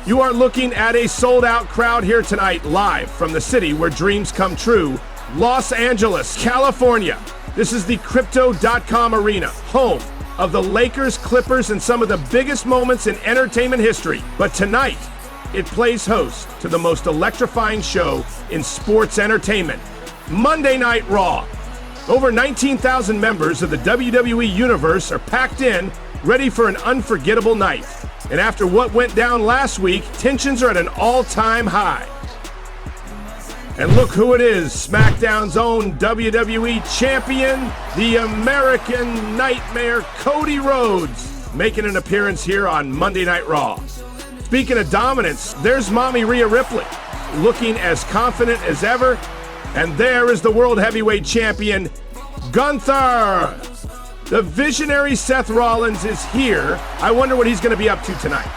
You are looking at a sold-out crowd here tonight, live from the city where dreams come true, Los Angeles, California. This is the Crypto.com Arena, home of the Lakers, Clippers, and some of the biggest moments in entertainment history. But tonight, it plays host to the most electrifying show in sports entertainment, Monday Night Raw. Over 19,000 members of the WWE Universe are packed in, ready for an unforgettable night. And after what went down last week, tensions are at an all-time high. And look who it is, SmackDown's own WWE Champion, the American Nightmare, Cody Rhodes, making an appearance here on Monday Night Raw. Speaking of dominance, there's Mommy Rhea Ripley, looking as confident as ever. And there is the World Heavyweight Champion, Gunther. The visionary Seth Rollins is here. I wonder what he's going to be up to tonight.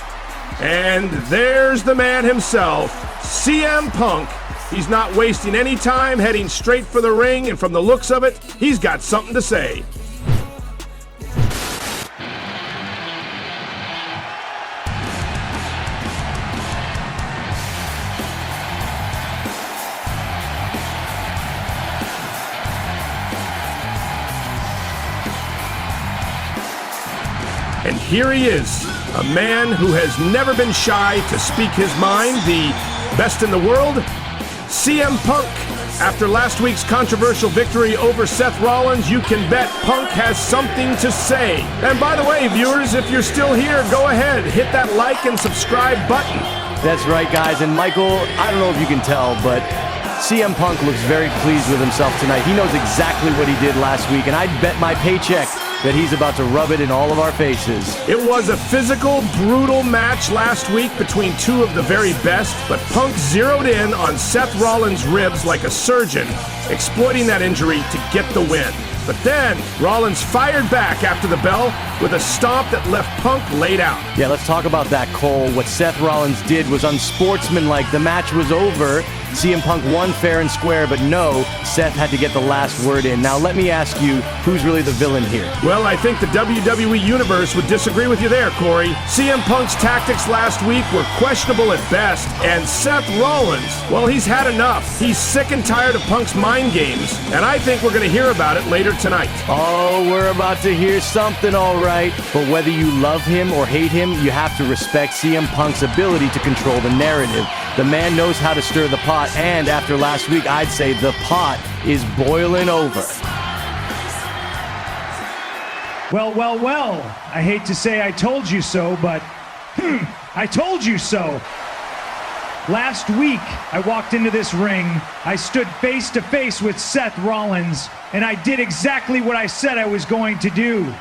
And there's the man himself, CM Punk. He's not wasting any time, heading straight for the ring, and from the looks of it, he's got something to say. And here he is, a man who has never been shy to speak his mind, the best in the world, CM Punk. After last week's controversial victory over Seth Rollins, you can bet Punk has something to say. And by the way, viewers, if you're still here, go ahead, hit that like and subscribe button. That's right, guys. And Michael, I don't know if you can tell, but CM Punk looks very pleased with himself tonight. He knows exactly what he did last week, and I'd bet my paycheck that he's about to rub it in all of our faces. It was a physical, brutal match last week between two of the very best, but Punk zeroed in on Seth Rollins' ribs like a surgeon, exploiting that injury to get the win. But then, Rollins fired back after the bell with a stomp that left Punk laid out. Yeah, let's talk about that, Cole. What Seth Rollins did was unsportsmanlike. The match was over. CM Punk won fair and square, but no, Seth had to get the last word in. Now, let me ask you, who's really the villain here? Well, I think the WWE Universe would disagree with you there, Corey. CM Punk's tactics last week were questionable at best, and Seth Rollins, well, he's had enough. He's sick and tired of Punk's mind games, and I think we're going to hear about it later tonight. Oh, we're about to hear something, all right. But whether you love him or hate him, you have to respect CM Punk's ability to control the narrative. The man knows how to stir the pot, and after last week, I'd say the pot is boiling over. Well, well, well. I hate to say I told you so, but I told you so. Last week, I walked into this ring, I stood face to face with Seth Rollins, and I did exactly what I said I was going to do.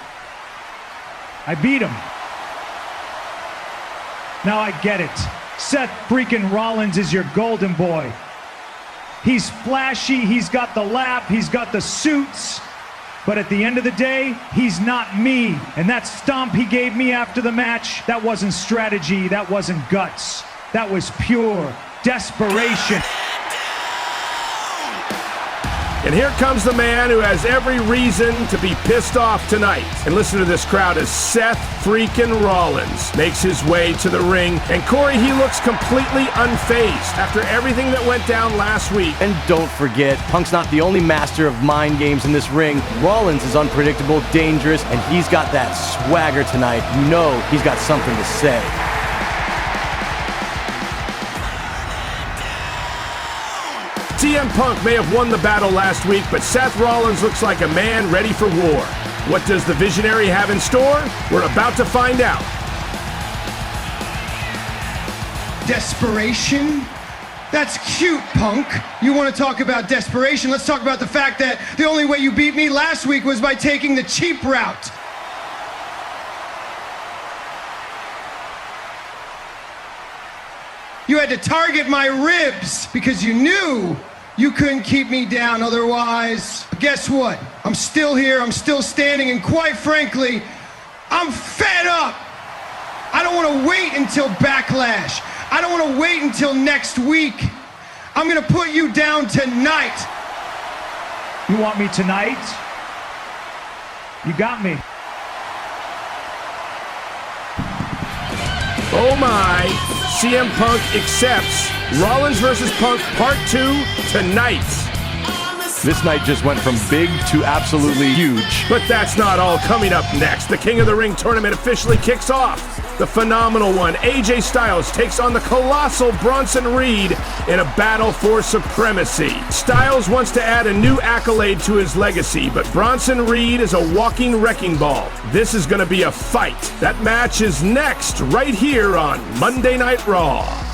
I beat him. Now I get it. Seth freaking Rollins is your golden boy. He's flashy, he's got the lap, he's got the suits, but at the end of the day, he's not me. And that stomp he gave me after the match, that wasn't strategy, that wasn't guts. That was pure desperation. And here comes the man who has every reason to be pissed off tonight. And listen to this crowd as Seth freaking Rollins makes his way to the ring. And Corey, he looks completely unfazed after everything that went down last week. And don't forget, Punk's not the only master of mind games in this ring. Rollins is unpredictable, dangerous, and he's got that swagger tonight. You know he's got something to say. CM Punk may have won the battle last week, but Seth Rollins looks like a man ready for war. What does the visionary have in store? We're about to find out. Desperation? That's cute, Punk. You want to talk about desperation? Let's talk about the fact that the only way you beat me last week was by taking the cheap route. You had to target my ribs because you knew you couldn't keep me down otherwise. But guess what? I'm still here, I'm still standing, and quite frankly, I'm fed up. I don't want to wait until Backlash. I don't want to wait until next week. I'm going to put you down tonight. You want me tonight? You got me. Oh my, CM Punk accepts Rollins versus Punk Part 2 tonight. This night just went from big to absolutely huge. But that's not all. Coming up next, the King of the Ring tournament officially kicks off. The phenomenal one, AJ Styles, takes on the colossal Bronson Reed in a battle for supremacy. Styles wants to add a new accolade to his legacy, but Bronson Reed is a walking wrecking ball. This is going to be a fight. That match is next, right here on Monday Night Raw.